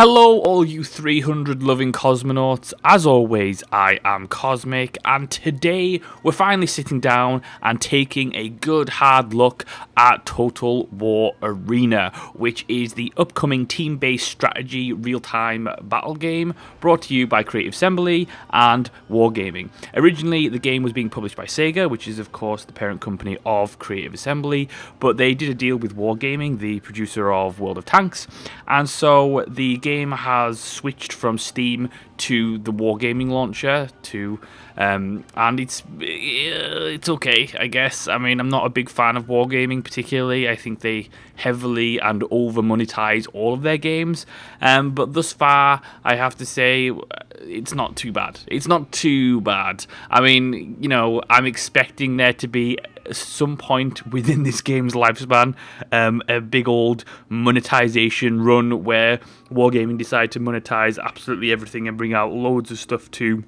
Hello all you 300 loving cosmonauts, as always I am Cosmic, and today we're finally sitting down and taking a good hard look at Total War Arena, which is the upcoming team-based strategy real-time battle game brought to you by Creative Assembly and Wargaming. Originally the game was being published by Sega, which is of course the parent company of Creative Assembly, but they did a deal with Wargaming, the producer of World of Tanks, and so the game has switched from Steam to the Wargaming launcher and it's okay, I guess. I mean, I'm not a big fan of Wargaming particularly. I think they heavily and over monetize all of their games, but thus far I have to say it's not too bad. It's not too bad. I mean, you know, I'm expecting there to be at some point within this game's lifespan a big old monetization run where Wargaming decide to monetize absolutely everything and bring out loads of stuff to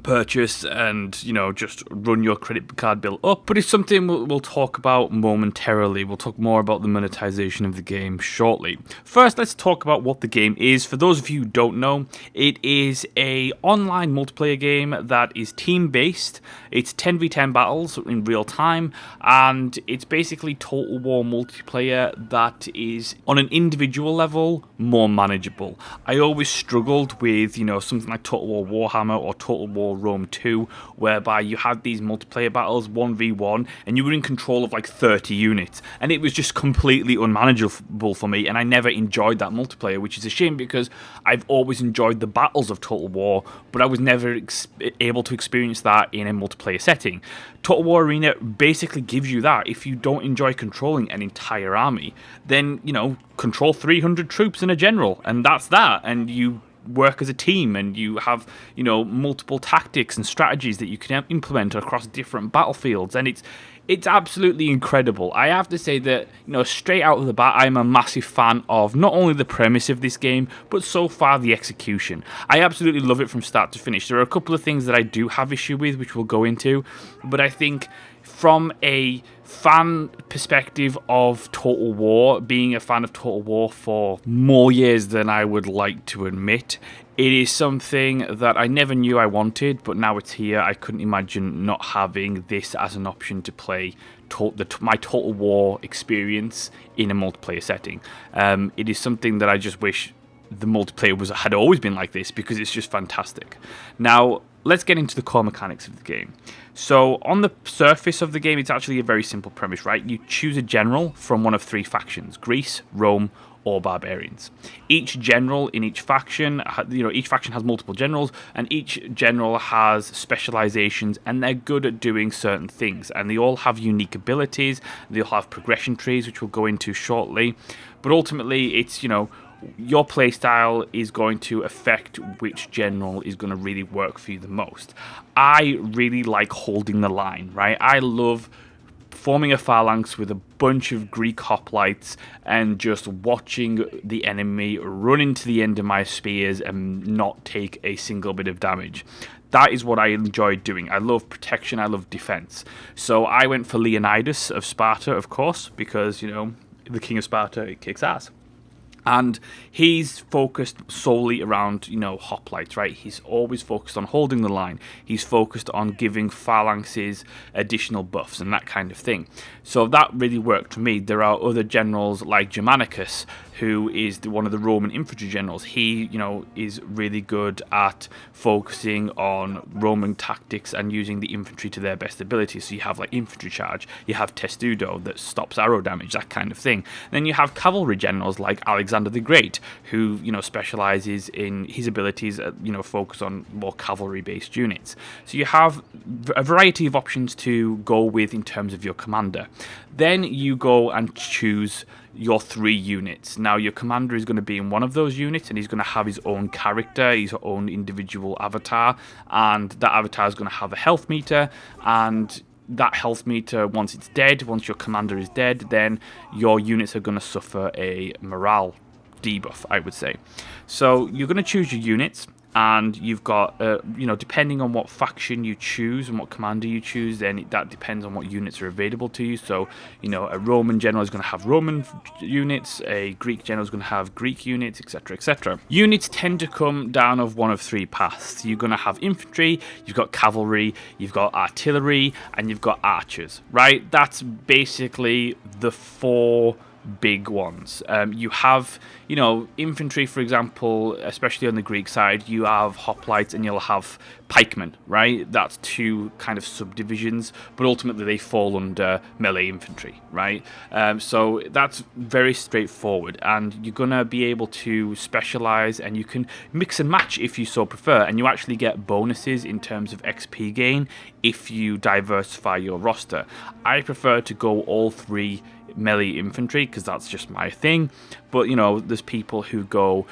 purchase and, you know, just run your credit card bill up. But it's something we'll talk about momentarily. We'll talk more about the monetization of the game shortly. First, let's talk about what the game is. For those of you who don't know, it is a online multiplayer game that is team-based. It's 10v10 battles in real time, and it's basically Total War multiplayer that is, on an individual level, more manageable. I always struggled with, you know, something like Total War Warhammer or Total War Rome 2, whereby you had these multiplayer battles 1v1 and you were in control of like 30 units, and it was just completely unmanageable for me, and I never enjoyed that multiplayer, which is a shame because I've always enjoyed the battles of Total War, but I was never able to experience that in a multiplayer setting. Total War Arena basically gives you that. If you don't enjoy controlling an entire army, then, you know, control 300 troops and a general, and that's that, and you work as a team, and you have, you know, multiple tactics and strategies that you can implement across different battlefields, and it's absolutely incredible. I have to say that, you know, straight out of the bat, I'm a massive fan of not only the premise of this game, but so far the execution. I absolutely love it from start to finish. There are a couple of things that I do have issue with, which we'll go into, but I think from a fan perspective of Total War, being a fan of Total War for more years than I would like to admit, it is something that I never knew I wanted, but now it's here. I couldn't imagine not having this as an option to play my Total War experience in a multiplayer setting. It is something that I just wish the multiplayer had always been like this, because it's just fantastic. Now, let's get into the core mechanics of the game. So, on the surface of the game, it's actually a very simple premise, right? You choose a general from one of three factions: Greece, Rome, or barbarians. Each general in each faction, you know, each faction has multiple generals, and each general has specializations, and they're good at doing certain things, and they all have unique abilities. They all have progression trees, which we'll go into shortly. But ultimately, it's, you know, your playstyle is going to affect which general is going to really work for you the most. I really like holding the line, right? I love forming a phalanx with a bunch of Greek hoplites and just watching the enemy run into the end of my spears and not take a single bit of damage. That is what I enjoy doing. I love protection, I love defense. So I went for Leonidas of Sparta, of course, because, you know, the king of Sparta, it kicks ass. And he's focused solely around, you know, hoplites, right? He's always focused on holding the line. He's focused on giving phalanxes additional buffs and that kind of thing. So that really worked for me. There are other generals like Germanicus, who is one of the Roman infantry generals. He, you know, is really good at focusing on Roman tactics and using the infantry to their best ability. So you have like infantry charge, you have testudo that stops arrow damage, that kind of thing. Then you have cavalry generals like Alexander the Great, who, you know, specializes in his abilities, you know, focus on more cavalry-based units. So you have a variety of options to go with in terms of your commander. Then you go and choose your 3 units. Now, your commander is going to be in one of those units, and he's going to have his own character, his own individual avatar, and that avatar is going to have a health meter, and that health meter, once it's dead, once your commander is dead, then your units are going to suffer a morale debuff, I would say. So you're going to choose your units, and you've got, depending on what faction you choose and what commander you choose, then that depends on what units are available to you. So, a Roman general is going to have Roman units, a Greek general is going to have Greek units, etc., etc. Units tend to come down of one of three paths. You're going to have infantry, you've got cavalry, you've got artillery, and you've got archers, right? That's basically the four big ones. You have, infantry, for example, especially on the Greek side, you have hoplites and you'll have pikemen, right? That's two kind of subdivisions, but ultimately they fall under melee infantry, right? So that's very straightforward, and you're going to be able to specialize, and you can mix and match if you so prefer, and you actually get bonuses in terms of XP gain if you diversify your roster. I prefer to go all three melee infantry because that's just my thing, but there's people who go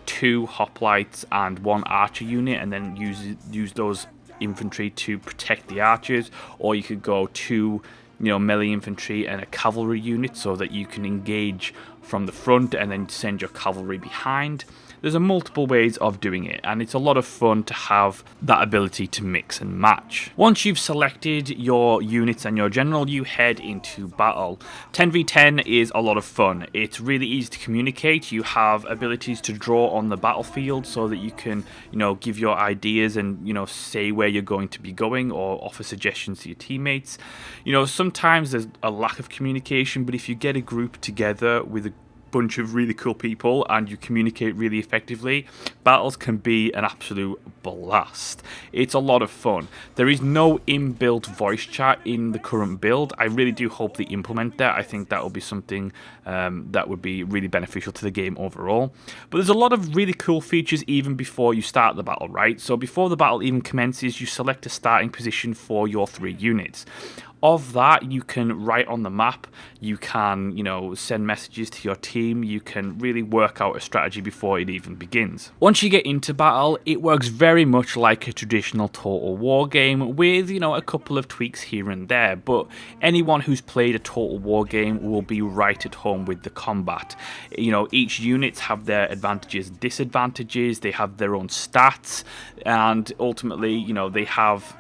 two hoplites and one archer unit and then use those infantry to protect the archers, or you could go two melee infantry and a cavalry unit so that you can engage from the front and then send your cavalry behind. There's multiple ways of doing it, and it's a lot of fun to have that ability to mix and match. Once you've selected your units and your general, you head into battle. 10v10 is a lot of fun. It's really easy to communicate. You have abilities to draw on the battlefield so that you can, give your ideas and, say where you're going to be going or offer suggestions to your teammates. Sometimes there's a lack of communication, but if you get a group together with a bunch of really cool people and you communicate really effectively, battles can be an absolute blast. It's a lot of fun. There is no inbuilt voice chat in the current build. I really do hope they implement that. I think that will be something that would be really beneficial to the game overall. But there's a lot of really cool features even before you start the battle, right? So before the battle even commences, you select a starting position for your three units. Of that, you can write on the map, you can, send messages to your team, you can really work out a strategy before it even begins. Once you get into battle, it works very much like a traditional Total War game with, a couple of tweaks here and there, but anyone who's played a Total War game will be right at home with the combat. Each units have their advantages and disadvantages, they have their own stats, and ultimately, they have,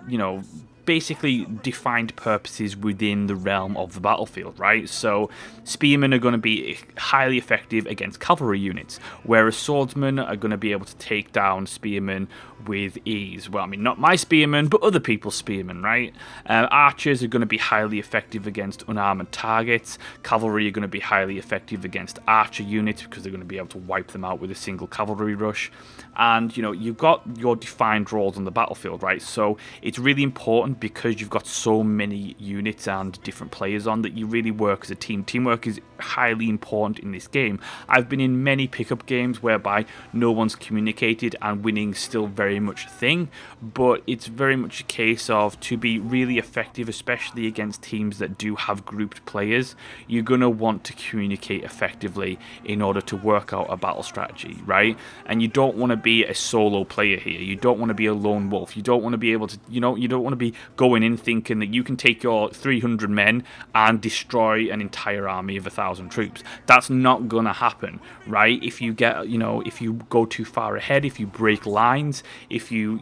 basically defined purposes within the realm of the battlefield, right? So spearmen are going to be highly effective against cavalry units, whereas swordsmen are going to be able to take down spearmen with ease. Well, I mean, not my spearmen, but other people's spearmen, right? Archers are going to be highly effective against unarmored targets. Cavalry are going to be highly effective against archer units because they're going to be able to wipe them out with a single cavalry rush. And, you've got your defined roles on the battlefield, right? So it's really important because you've got so many units and different players on that you really work as a team. Teamwork is highly important in this game. I've been in many pickup games whereby no one's communicated and winning's still very much a thing, but it's very much a case of, to be really effective, especially against teams that do have grouped players, you're going to want to communicate effectively in order to work out a battle strategy, right? And you don't want to be a solo player here. You don't want to be a lone wolf. You don't want to be able to, you don't want to be going in thinking that you can take your 300 men and destroy an entire army of 1,000 troops. That's not gonna happen, right? If you get, if you go too far ahead, if you break lines, if you,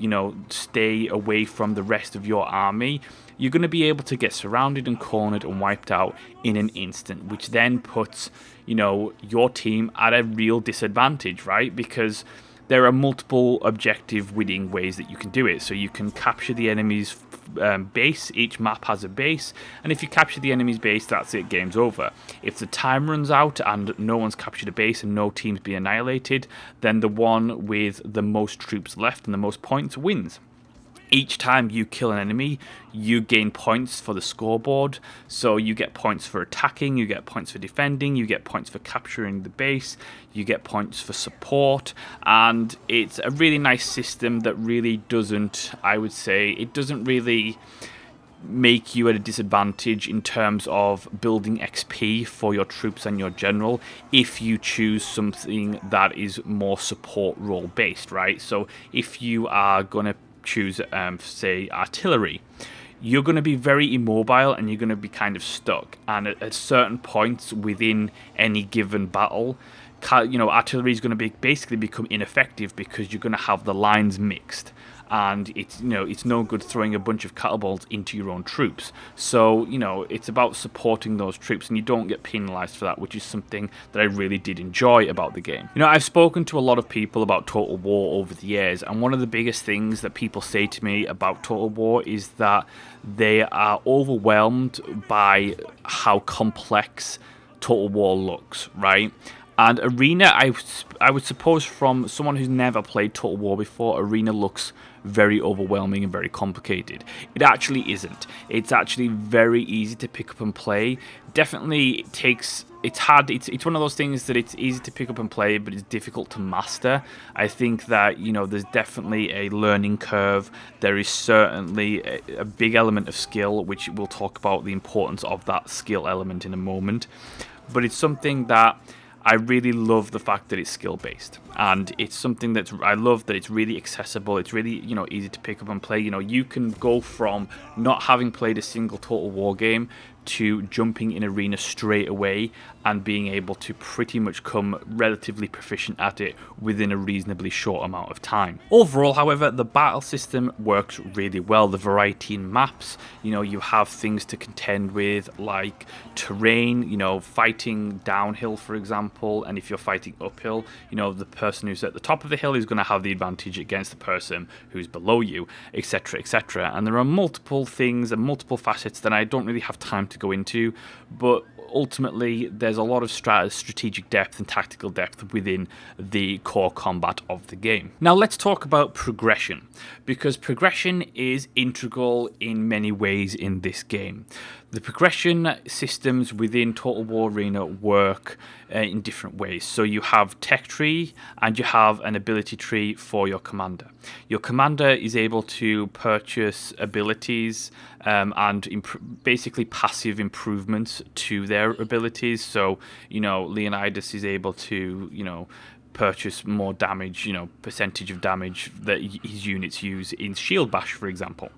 stay away from the rest of your army, you're going to be able to get surrounded and cornered and wiped out in an instant, which then puts, your team at a real disadvantage, right? Because there are multiple objective winning ways that you can do it. So you can capture the enemy's base. Each map has a base, and if you capture the enemy's base, that's it, game's over. If the time runs out and no one's captured a base and no teams be annihilated, then the one with the most troops left and the most points wins. Each time you kill an enemy, you gain points for the scoreboard. So you get points for attacking, you get points for defending, you get points for capturing the base, you get points for support, and it's a really nice system that really doesn't, I would say, it doesn't really make you at a disadvantage in terms of building XP for your troops and your general if you choose something that is more support role based, right? So if you are going to choose, say, artillery, you're going to be very immobile and you're going to be kind of stuck. And at certain points within any given battle, artillery is going to basically become ineffective because you're going to have the lines mixed, and it's no good throwing a bunch of catapults into your own troops. So it's about supporting those troops, and you don't get penalized for that, which is something that I really did enjoy about the game. I've spoken to a lot of people about Total War over the years, and one of the biggest things that people say to me about Total War is that they are overwhelmed by how complex Total War looks, right? And Arena, I would suppose, from someone who's never played Total War before, Arena looks very overwhelming and very complicated. It actually isn't. It's actually very easy to pick up and play. Definitely it's hard. It's one of those things that it's easy to pick up and play, but it's difficult to master. I think that there's definitely a learning curve. There is certainly a big element of skill, which we'll talk about the importance of that skill element in a moment. But it's something that I really love, the fact that it's skill-based, and it's something that I love, that it's really accessible. It's really easy to pick up and play. You can go from not having played a single Total War game to jumping in Arena straight away and being able to pretty much come relatively proficient at it within a reasonably short amount of time. Overall, however, the battle system works really well. The variety in maps, you have things to contend with like terrain, fighting downhill, for example, and if you're fighting uphill, the person who's at the top of the hill is going to have the advantage against the person who's below you, etc., etc. And there are multiple things and multiple facets that I don't really have time to go into, but ultimately there's a lot of strategic depth and tactical depth within the core combat of the game. Now let's talk about progression, because progression is integral in many ways in this game. The progression systems within Total War Arena work in different ways. So you have tech tree and you have an ability tree for your commander. Your commander is able to purchase abilities and basically passive improvements to their abilities. So, Leonidas is able to, purchase more damage, percentage of damage that his units use in Shield Bash, for example.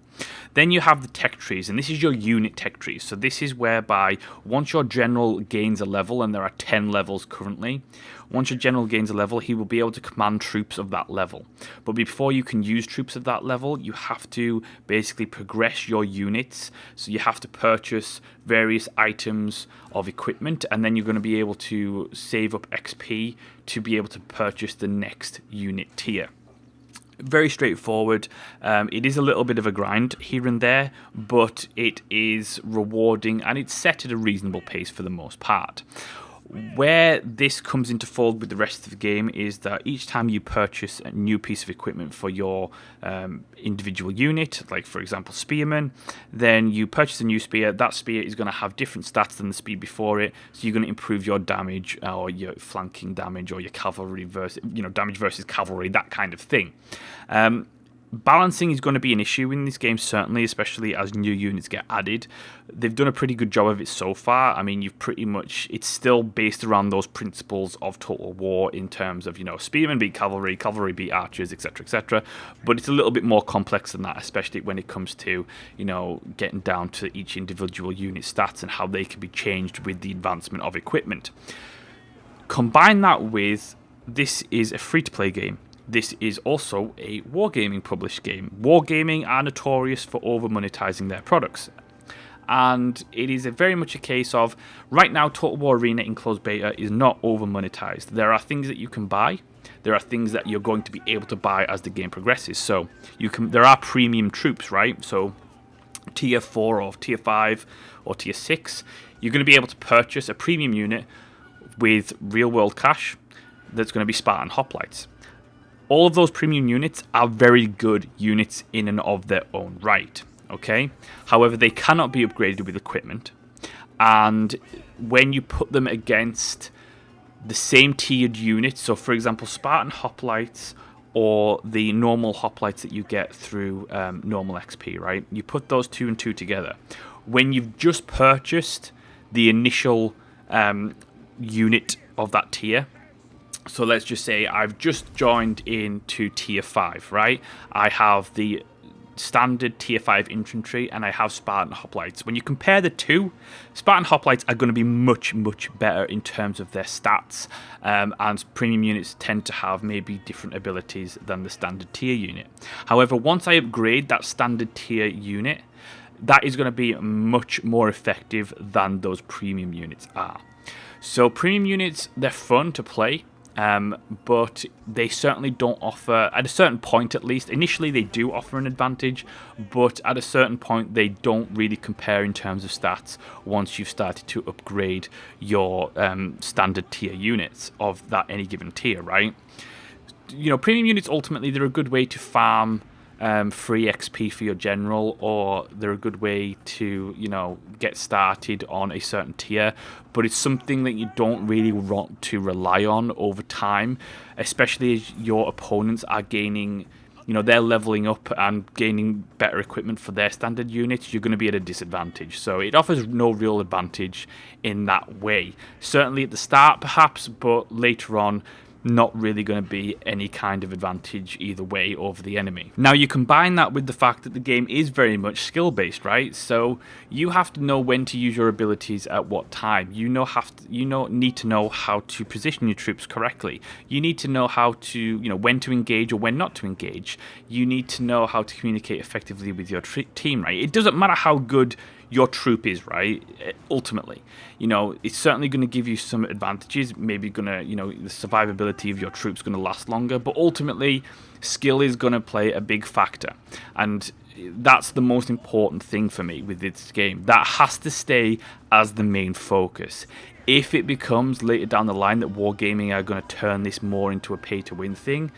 Then you have the tech trees, and this is your unit tech trees. So this is whereby once your general gains a level, and there are 10 levels currently, once your general gains a level, he will be able to command troops of that level. But before you can use troops of that level, you have to basically progress your units. So you have to purchase various items of equipment, and then you're going to be able to save up XP to be able to purchase the next unit tier. Very straightforward. It is a little bit of a grind here and there, but it is rewarding and it's set at a reasonable pace for the most part. Where this comes into fold with the rest of the game is that each time you purchase a new piece of equipment for your individual unit, like for example Spearman, then you purchase a new spear. That spear is going to have different stats than the spear before it, so you're going to improve your damage or your flanking damage or your cavalry versus, damage versus cavalry, that kind of thing. Balancing is going to be an issue in this game, certainly, especially as new units get added. They've done a pretty good job of it so far. I mean, it's still based around those principles of Total War in terms of, spearmen beat cavalry, cavalry beat archers, etc., etc. But it's a little bit more complex than that, especially when it comes to, getting down to each individual unit stats and how they can be changed with the advancement of equipment. Combine that with, this is a free-to-play game. This is also a Wargaming published game. Wargaming are notorious for over-monetizing their products. And it is very much a case of, right now, Total War Arena in closed beta is not over-monetized. There are things that you can buy. There are things that you're going to be able to buy as the game progresses. So there are premium troops, right? So tier 4 or tier 5 or tier 6, you're going to be able to purchase a premium unit with real-world cash that's going to be Spartan hoplites. All of those premium units are very good units in and of their own right, okay? However, they cannot be upgraded with equipment. And when you put them against the same tiered units, so for example, Spartan hoplites or the normal hoplites that you get through normal XP, right? You put those two and two together. When you've just purchased the initial unit of that tier, so let's just say I've just joined into tier 5, right? I have the standard tier 5 infantry and I have Spartan hoplites. When you compare the two, Spartan hoplites are going to be much better in terms of their stats, and premium units tend to have maybe different abilities than the standard tier unit. However, once I upgrade that standard tier unit, that is going to be much more effective than those premium units are. So premium units, they're fun to play, but they certainly don't offer, at a certain point at least, initially they do offer an advantage, but at a certain point they don't really compare in terms of stats once you've started to upgrade your standard tier units of that any given tier, right? You know, premium units, ultimately, they're a good way to farm free XP for your general, or they're a good way to, you know, get started on a certain tier, but it's something that you don't really want to rely on over time, especially as your opponents are gaining, you know, they're leveling up and gaining better equipment for their standard units. You're going to be at a disadvantage, so it offers no real advantage in that way. Certainly at the start perhaps, but later on not really going to be any kind of advantage either way over the enemy. Now you combine that with the fact that the game is very much skill based, right? So you have to know when to use your abilities at what time. You need to know how to position your troops correctly. You need to know how to, you know, when to engage or when not to engage. You need to know how to communicate effectively with your team, right? It doesn't matter how good your troop is, right? Ultimately, you know, it's certainly going to give you some advantages. Maybe gonna, you know, the survivability of your troops going to last longer, but ultimately skill is going to play a big factor, and that's the most important thing for me with this game. That has to stay as the main focus. If it becomes later down the line that wargaming are going to turn this more into a pay-to-win thing,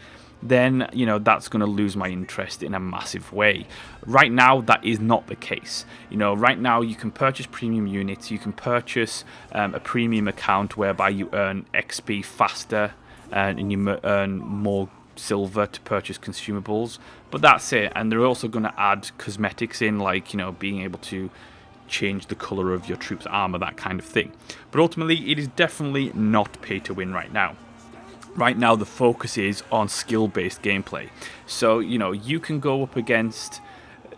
then, you know, that's going to lose my interest in a massive way. Right now, that is not the case. You know, right now you can purchase premium units, you can purchase a premium account whereby you earn XP faster and you earn more silver to purchase consumables, but that's it. And they're also going to add cosmetics in, like, you know, being able to change the color of your troops' armor, that kind of thing. But ultimately, it is definitely not pay to win right now. Right now, the focus is on skill-based gameplay. So, you know, you can go up against,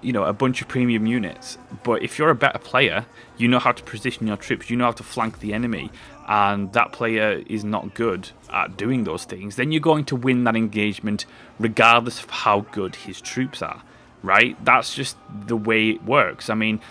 you know, a bunch of premium units, but if you're a better player, you know how to position your troops, you know how to flank the enemy, and that player is not good at doing those things, then you're going to win that engagement regardless of how good his troops are, right? That's just the way it works. I mean,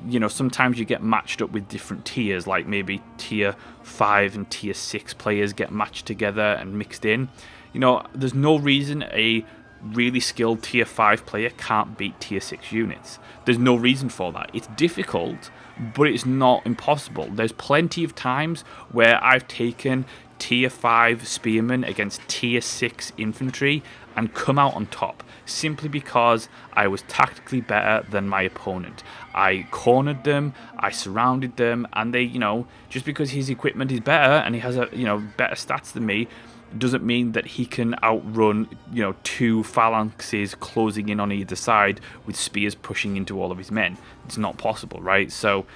you know, sometimes you get matched up with different tiers, like maybe tier 5 and tier 6 players get matched together and mixed in. You know, there's no reason a really skilled tier 5 player can't beat tier 6 units. There's no reason for that. It's difficult, but it's not impossible. There's plenty of times where I've taken tier 5 spearmen against tier 6 infantry and come out on top, simply because I was tactically better than my opponent. I cornered them, I surrounded them, and they, you know, just because his equipment is better and he has a, you know, better stats than me, doesn't mean that he can outrun, you know, 2 phalanxes closing in on either side with spears pushing into all of his men. It's not possible, right? So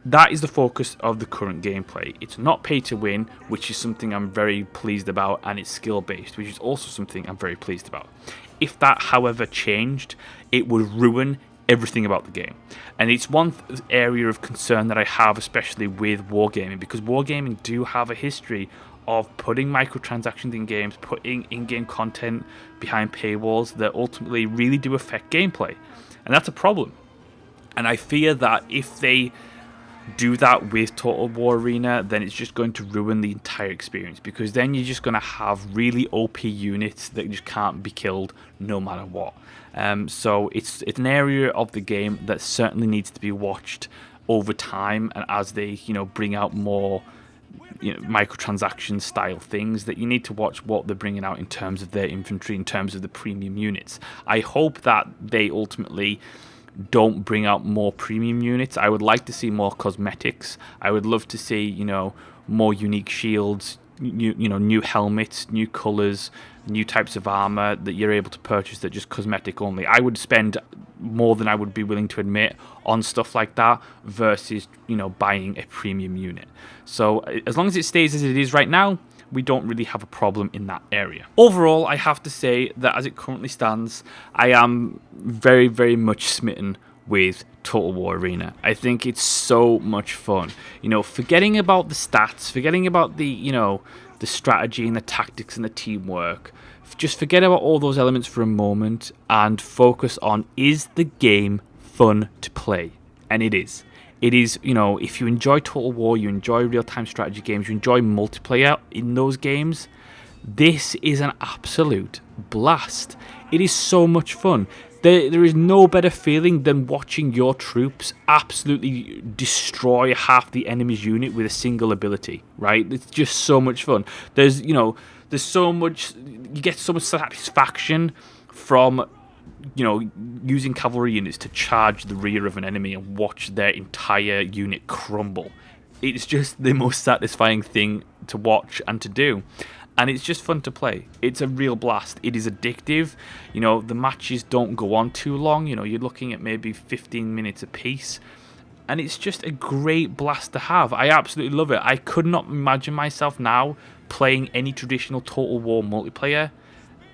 that is the focus of the current gameplay. It's not pay to win, which is something I'm very pleased about, and it's skill based, which is also something I'm very pleased about. If that, however, changed, it would ruin everything about the game. And it's one area of concern that I have, especially with wargaming, because wargaming do have a history of putting microtransactions in games, putting in-game content behind paywalls that ultimately really do affect gameplay. And that's a problem. And I fear that if they do that with Total War Arena, then it's just going to ruin the entire experience, because then you're just going to have really OP units that just can't be killed no matter what. So it's an area of the game that certainly needs to be watched over time, and as they, you know, bring out more, you know, microtransaction style things, that you need to watch what they're bringing out in terms of their infantry, in terms of the premium units. I hope that they ultimately don't bring out more premium units. I would like to see more cosmetics. I would love to see, you know, more unique shields, new helmets, new colors, new types of armor that you're able to purchase that just cosmetic only. I would spend more than I would be willing to admit on stuff like that versus, you know, buying a premium unit. So as long as it stays as it is right now, we don't really have a problem in that area. Overall, I have to say that as it currently stands, I am very, very much smitten with Total War Arena. I think it's so much fun. You know, forgetting about the stats, forgetting about the, you know, the strategy and the tactics and the teamwork, just forget about all those elements for a moment and focus on, is the game fun to play? And it is. It is, you know, if you enjoy Total War, you enjoy real-time strategy games, you enjoy multiplayer in those games, this is an absolute blast. It is so much fun. There is no better feeling than watching your troops absolutely destroy half the enemy's unit with a single ability, right? It's just so much fun. There's so much, you get so much satisfaction from, you know, using cavalry units to charge the rear of an enemy and watch their entire unit crumble. It's just the most satisfying thing to watch and to do. And it's just fun to play. It's a real blast. It is addictive. You know, the matches don't go on too long. You know, you're looking at maybe 15 minutes a piece. And it's just a great blast to have. I absolutely love it. I could not imagine myself now playing any traditional Total War multiplayer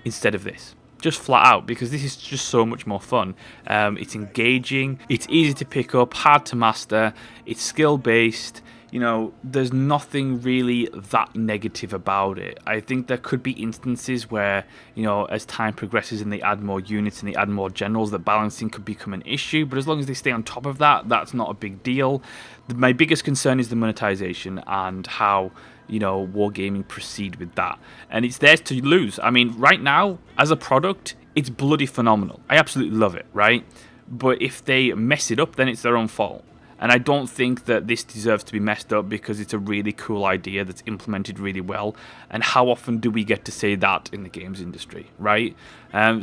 instead of this. Just flat out, because this is just so much more fun. It's engaging. It's easy to pick up, hard to master. It's skill-based. You know, there's nothing really that negative about it. I think there could be instances where, you know, as time progresses and they add more units and they add more generals, the balancing could become an issue. But as long as they stay on top of that, that's not a big deal. My biggest concern is the monetization and how, you know, wargaming proceed with that. And it's theirs to lose. I mean, right now, as a product, it's bloody phenomenal. I absolutely love it, right? But if they mess it up, then it's their own fault. And I don't think that this deserves to be messed up because it's a really cool idea that's implemented really well. And how often do we get to say that in the games industry, right?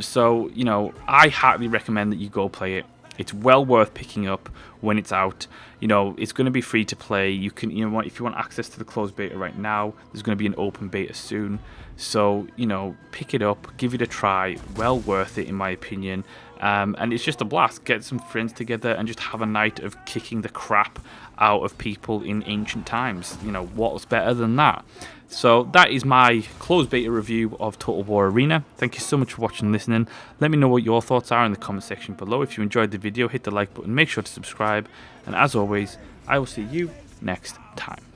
So, you know, I highly recommend that you go play it. It's well worth picking up when it's out. You know, it's going to be free to play. You can, you know, if you want access to the closed beta right now, there's going to be an open beta soon. So, you know, pick it up, give it a try. Well worth it, in my opinion. And it's just a blast. Get some friends together and just have a night of kicking the crap out of people in ancient times. You know, what's better than that? So that is my closed beta review of Total War Arena. Thank you so much for watching and listening. Let me know what your thoughts are in the comment section below. If you enjoyed the video, hit the like button, make sure to subscribe. And as always, I will see you next time.